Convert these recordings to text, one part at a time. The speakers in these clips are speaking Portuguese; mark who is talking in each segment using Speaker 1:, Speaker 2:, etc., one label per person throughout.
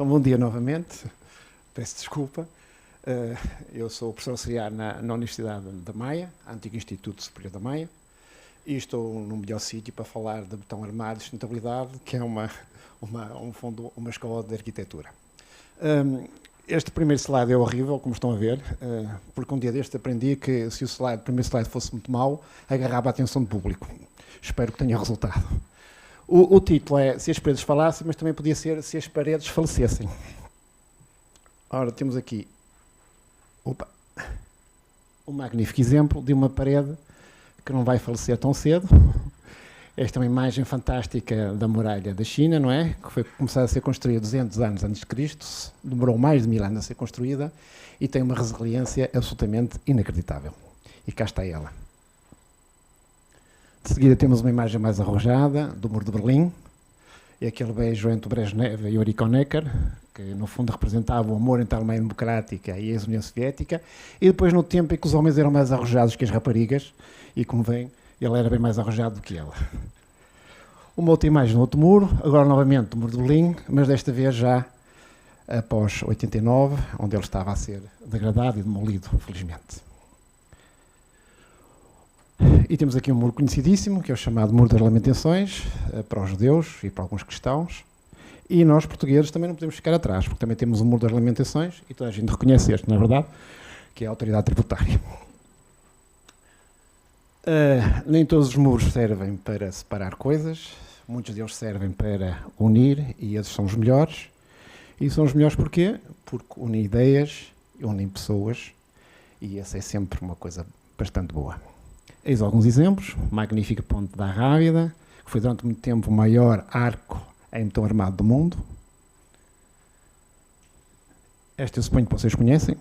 Speaker 1: Então, bom dia novamente. Peço desculpa. Eu sou professor auxiliar na Universidade da Maia, Antigo Instituto Superior da Maia, e estou no melhor sítio para falar de Betão Armado e Sustentabilidade, que é uma escola de arquitetura. Este primeiro slide é horrível, como estão a ver, porque um dia deste aprendi que se o primeiro slide fosse muito mau, agarrava a atenção do público. Espero que tenha resultado. O título é Se as paredes falassem, mas também podia ser Se as paredes falecessem. Ora, temos aqui um magnífico exemplo de uma parede que não vai falecer tão cedo. Esta é uma imagem fantástica da muralha da China, não é? Que foi começada a ser construída 200 anos antes de Cristo, demorou mais de 1000 anos a ser construída e tem uma resiliência absolutamente inacreditável. E cá está ela. De seguida temos uma imagem mais arrojada do Muro de Berlim, e aquele beijo entre o Brezhnev e o Yuri Honecker, que no fundo representava o amor entre a Alemanha Democrática e a ex-União Soviética, e depois no tempo em que os homens eram mais arrojados que as raparigas, e como vem, ele era bem mais arrojado do que ela. Uma outra imagem no outro muro, agora novamente do Muro de Berlim, mas desta vez já após 89, onde ele estava a ser degradado e demolido, felizmente. E temos aqui um muro conhecidíssimo, que é o chamado Muro das Lamentações, para os judeus e para alguns cristãos. E nós, portugueses, também não podemos ficar atrás, porque também temos o Muro das Lamentações, e toda a gente reconhece este, não é verdade? Que é a autoridade tributária. Nem todos os muros servem para separar coisas, muitos deles servem para unir, e esses são os melhores. E são os melhores porquê? Porque unem ideias, unem pessoas, e essa é sempre uma coisa bastante boa. Eis alguns exemplos. Magnífica Ponte da Rábida, que foi durante muito tempo o maior arco em betão armado do mundo. Esta eu suponho que vocês conhecem.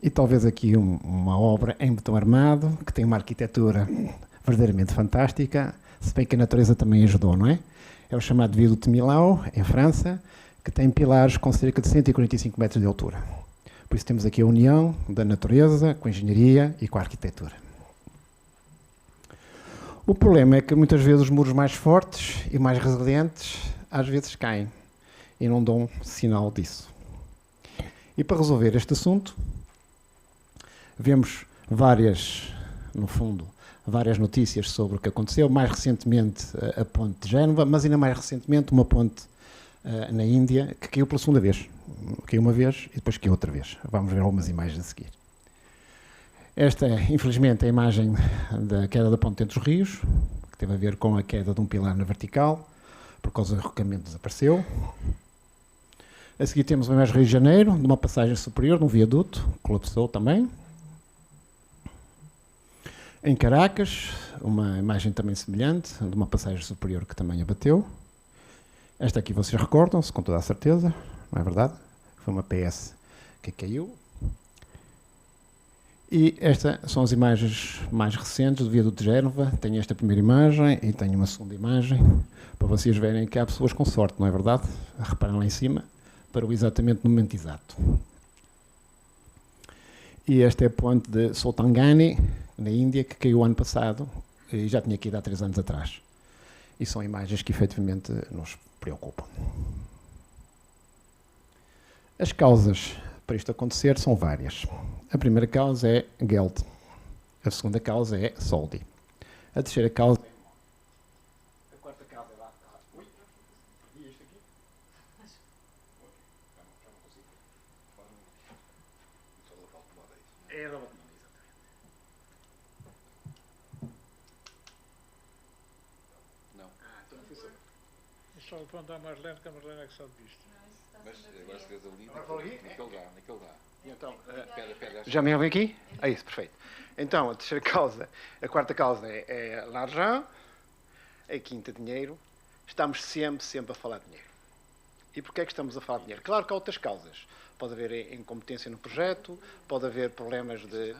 Speaker 1: E talvez aqui uma obra em betão armado, que tem uma arquitetura verdadeiramente fantástica, se bem que a natureza também ajudou, não é? É o chamado Viaduto de Milão, em França, que tem pilares com cerca de 145 metros de altura. Por isso temos aqui a união da natureza com a engenharia e com a arquitetura. O problema é que muitas vezes os muros mais fortes e mais resilientes às vezes caem e não dão sinal disso. E para resolver este assunto, vemos várias notícias sobre o que aconteceu. Mais recentemente a ponte de Génova, mas ainda mais recentemente uma ponte na Índia que caiu pela segunda vez. Caiu uma vez e depois caiu outra vez. Vamos ver algumas imagens a seguir. Esta é, infelizmente, a imagem da queda da ponte entre os rios, que teve a ver com a queda de um pilar na vertical, por causa do enrocamento desapareceu. A seguir temos uma imagem do Rio de Janeiro, de uma passagem superior, de um viaduto, colapsou também. Em Caracas, uma imagem também semelhante, de uma passagem superior que também abateu. Esta aqui vocês recordam-se, com toda a certeza, não é verdade? Foi uma PS que caiu. E estas são as imagens mais recentes do viaduto de Génova. Tenho esta primeira imagem e tenho uma segunda imagem, para vocês verem que há pessoas com sorte, não é verdade? Reparem lá em cima, para o exatamente no momento exato. E esta é a ponte de Sultangani, na Índia, que caiu ano passado e já tinha caído há 3 anos atrás. E são imagens que efetivamente nos preocupam. As causas para isto acontecer são várias. A primeira causa é Geld. A segunda causa é Soldi. A terceira causa é... A quarta causa é lá. Ui, perdi isto aqui. Já não consigo. Só dou volta de moda isso. É a volta de moda, exatamente. Não. Então não foi só.
Speaker 2: Só apontar mais lento, que a Marlene é que sabe disto.
Speaker 3: Mas agora se vês ali, naquele dá.
Speaker 1: Então,
Speaker 3: Pega
Speaker 1: já me ouvem aqui? É isso, perfeito. Então, a terceira causa, a quarta causa é l'argent, a quinta, dinheiro. Estamos sempre a falar de dinheiro. E porquê é que estamos a falar de dinheiro? Claro que há outras causas. Pode haver incompetência no projeto, pode haver problemas de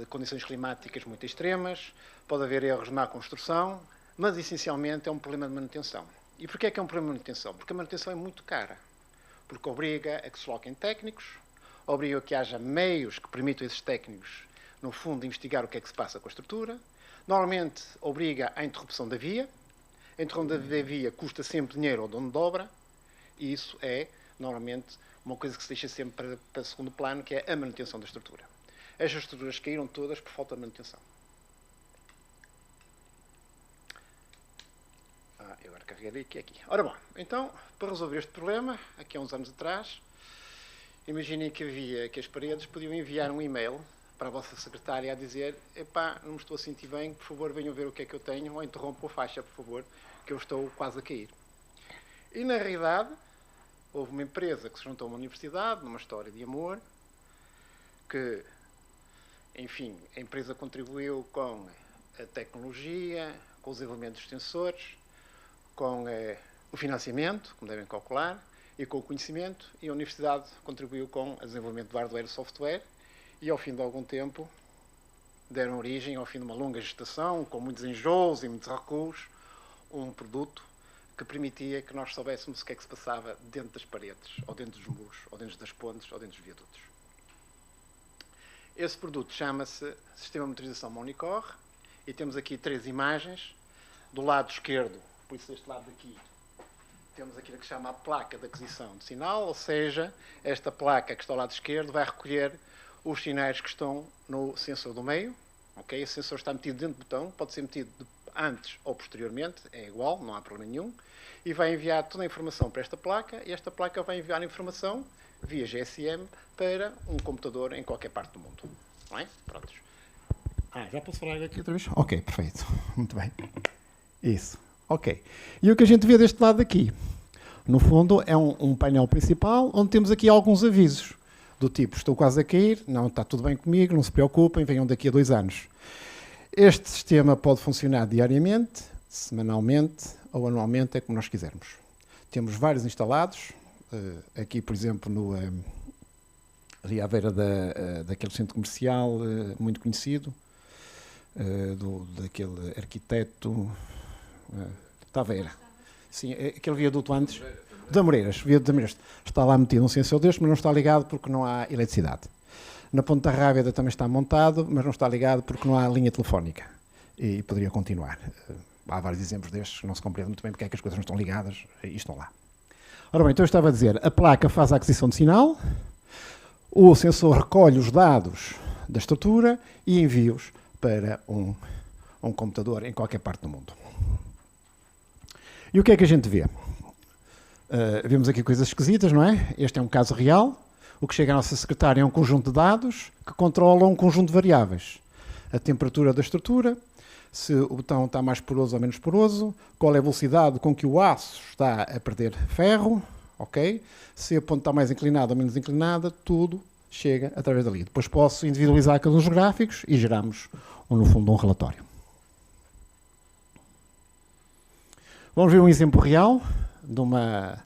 Speaker 1: condições climáticas muito extremas, pode haver erros na construção, mas essencialmente é um problema de manutenção. E porquê é que é um problema de manutenção? Porque a manutenção é muito cara. Porque obriga a que se coloquem técnicos, obriga a que haja meios que permitam a esses técnicos, no fundo, investigar o que é que se passa com a estrutura. Normalmente, obriga à interrupção da via. A interrupção da via custa sempre dinheiro ao dono de obra. E isso é, normalmente, uma coisa que se deixa sempre para segundo plano, que é a manutenção da estrutura. Estas estruturas caíram todas por falta de manutenção. Eu agora carregarei aqui. Ora bom, então, para resolver este problema, aqui há uns anos atrás, imaginem que as paredes podiam enviar um e-mail para a vossa secretária a dizer: epá, não me estou a sentir bem, por favor venham ver o que é que eu tenho, ou interrompam a faixa, por favor, que eu estou quase a cair. E na realidade, houve uma empresa que se juntou a uma universidade, numa história de amor, que, enfim, a empresa contribuiu com a tecnologia, com os desenvolvimentos dos sensores, com o financiamento, como devem calcular, e com o conhecimento, e a universidade contribuiu com o desenvolvimento do hardware e software, e ao fim de algum tempo deram origem, ao fim de uma longa gestação, com muitos enjoos e muitos recuos, um produto que permitia que nós soubéssemos o que é que se passava dentro das paredes, ou dentro dos muros, ou dentro das pontes, ou dentro dos viadutos. Esse produto chama-se Sistema de Monitorização Monicore, e temos aqui 3 imagens. Do lado esquerdo, por isso deste lado daqui, temos aquilo que se chama a placa de aquisição de sinal, ou seja, esta placa que está ao lado esquerdo vai recolher os sinais que estão no sensor do meio. Okay? Esse sensor está metido dentro do botão, pode ser metido antes ou posteriormente, é igual, não há problema nenhum, e vai enviar toda a informação para esta placa, e esta placa vai enviar a informação via GSM para um computador em qualquer parte do mundo. Não é? Prontos. Já posso falar aqui outra vez? Ok, perfeito. Muito bem. Isso. Ok. E o que a gente vê deste lado aqui? No fundo, é um painel principal, onde temos aqui alguns avisos, do tipo: estou quase a cair, não, está tudo bem comigo, não se preocupem, venham daqui a 2 anos. Este sistema pode funcionar diariamente, semanalmente ou anualmente, é como nós quisermos. Temos vários instalados, aqui, por exemplo, ali à beira daquele centro comercial muito conhecido, daquele arquiteto Taveira. Sim, aquele viaduto antes, da Moreiras, viaduto da Moreiras. Está lá metido um sensor deste, mas não está ligado porque não há eletricidade. Na Ponta Rábida também está montado, mas não está ligado porque não há linha telefónica. E poderia continuar. Há vários exemplos destes, não se compreende muito bem porque é que as coisas não estão ligadas e estão lá. Ora bem, então eu estava a dizer, a placa faz a aquisição de sinal, o sensor recolhe os dados da estrutura e envia-os para um computador em qualquer parte do mundo. E o que é que a gente vê? Vemos aqui coisas esquisitas, não é? Este é um caso real. O que chega à nossa secretária é um conjunto de dados que controlam um conjunto de variáveis. A temperatura da estrutura, se o botão está mais poroso ou menos poroso, qual é a velocidade com que o aço está a perder ferro, ok? Se a ponta está mais inclinada ou menos inclinada, tudo chega através dali. Depois posso individualizar cada um dos gráficos e geramos, no fundo, um relatório. Vamos ver um exemplo real de uma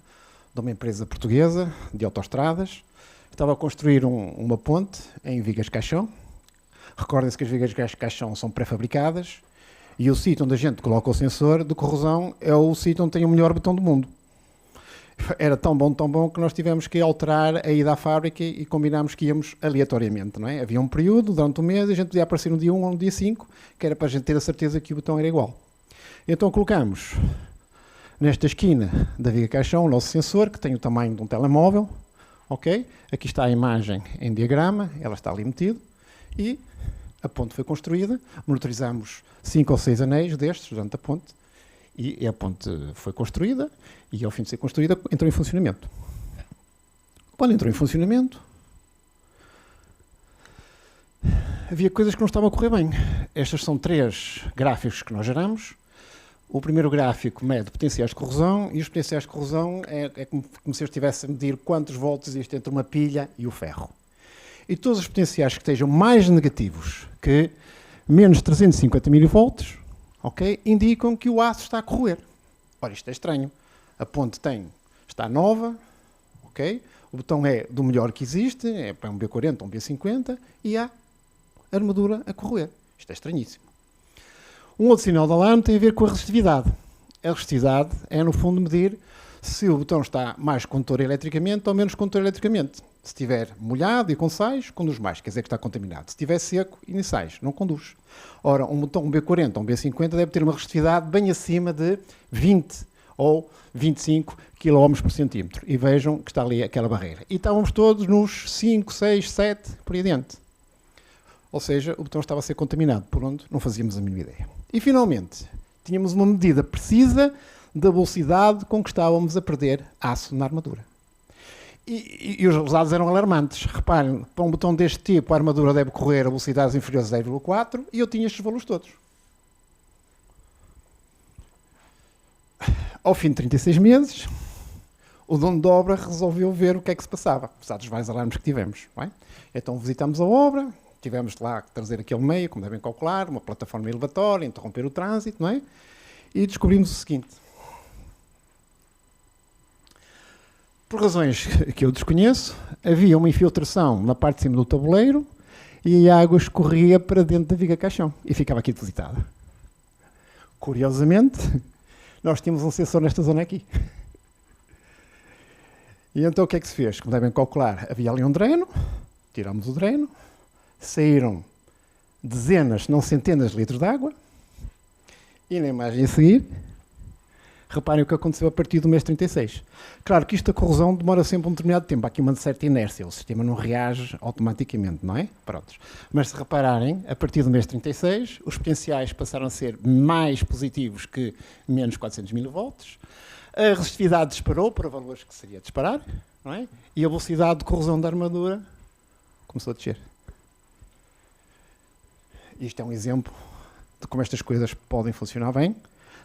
Speaker 1: empresa portuguesa de autoestradas. Estava a construir uma ponte em Vigas Caixão. Recordem-se que as Vigas Caixão são pré-fabricadas e o sítio onde a gente coloca o sensor de corrosão é o sítio onde tem o melhor botão do mundo. Era tão bom que nós tivemos que alterar a ida à fábrica e combinámos que íamos aleatoriamente. Não é? Havia um período, durante um mês, e a gente podia aparecer no dia 1 ou no dia 5, que era para a gente ter a certeza que o botão era igual. Então colocamos nesta esquina da Viga Caixão o nosso sensor, que tem o tamanho de um telemóvel. Ok? Aqui está a imagem em diagrama, ela está ali metida, e a ponte foi construída, monitorizamos 5 ou 6 anéis destes durante a ponte, e a ponte foi construída, e ao fim de ser construída, entrou em funcionamento. Quando entrou em funcionamento, havia coisas que não estavam a correr bem. Estes são 3 gráficos que nós geramos. O primeiro gráfico mede potenciais de corrosão, e os potenciais de corrosão é como se eu estivesse a medir quantos volts existe entre uma pilha e o ferro. E todos os potenciais que estejam mais negativos que menos 350 mV, okay, indicam que o aço está a corroer. Ora, isto é estranho. A ponte está nova, okay, o botão é do melhor que existe, é para um B40 ou um B50, e há armadura a corroer. Isto é estranhíssimo. Um outro sinal de alarme tem a ver com a resistividade. A resistividade é, no fundo, medir se o botão está mais condutor eletricamente ou menos condutor eletricamente. Se estiver molhado e com sais, conduz mais, quer dizer que está contaminado. Se estiver seco e nem sais, não conduz. Ora, um botão B40 ou um B50 deve ter uma resistividade bem acima de 20
Speaker 4: ou 25 km por centímetro. E vejam que está ali aquela barreira. E estávamos todos nos 5, 6, 7, por aí adiante. Ou seja, o botão estava a ser contaminado, por onde não fazíamos a mínima ideia. E, finalmente, tínhamos uma medida precisa da velocidade com que estávamos a perder aço na armadura. E os resultados eram alarmantes. Reparem, para um botão deste tipo, a armadura deve correr a velocidades inferiores a 0,4 e eu tinha estes valores todos. Ao fim de 36 meses, o dono da obra resolveu ver o que é que se passava, apesar dos vários alarmes que tivemos. Não é? Então visitámos a obra, tivemos lá que trazer aquele meio, como devem calcular, uma plataforma elevatória, interromper o trânsito, não é? E descobrimos o seguinte. Por razões que eu desconheço, havia uma infiltração na parte de cima do tabuleiro e a água escorria para dentro da viga caixão e ficava aqui depositada. Curiosamente, nós tínhamos um sensor nesta zona aqui. E então o que é que se fez? Como devem calcular, havia ali um dreno, tirámos o dreno, saíram dezenas, se não centenas de litros de água e na imagem a seguir, reparem o que aconteceu a partir do mês 36. Claro que isto, a corrosão, demora sempre um determinado tempo. Há aqui uma certa inércia, o sistema não reage automaticamente, não é? Prontos. Mas se repararem, a partir do mês 36, os potenciais passaram a ser mais positivos que menos 400 mV, a resistividade disparou para valores que seria disparar, não é? E a velocidade de corrosão da armadura começou a descer. Isto é um exemplo de como estas coisas podem funcionar bem,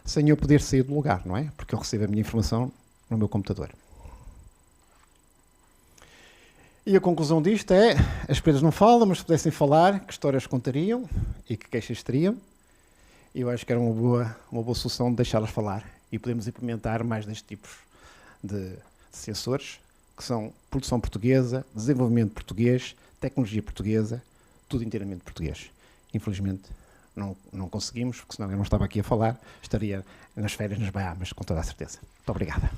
Speaker 4: sem eu poder sair do lugar, não é? Porque eu recebo a minha informação no meu computador. E a conclusão disto é, as empresas não falam, mas se pudessem falar, que histórias contariam e que queixas teriam. E eu acho que era uma boa solução de deixá-las falar e podemos implementar mais destes tipos de sensores, que são produção portuguesa, desenvolvimento português, tecnologia portuguesa, tudo inteiramente português. Infelizmente, não conseguimos, porque senão eu não estava aqui a falar, estaria nas férias nas Bahamas, com toda a certeza. Muito obrigada.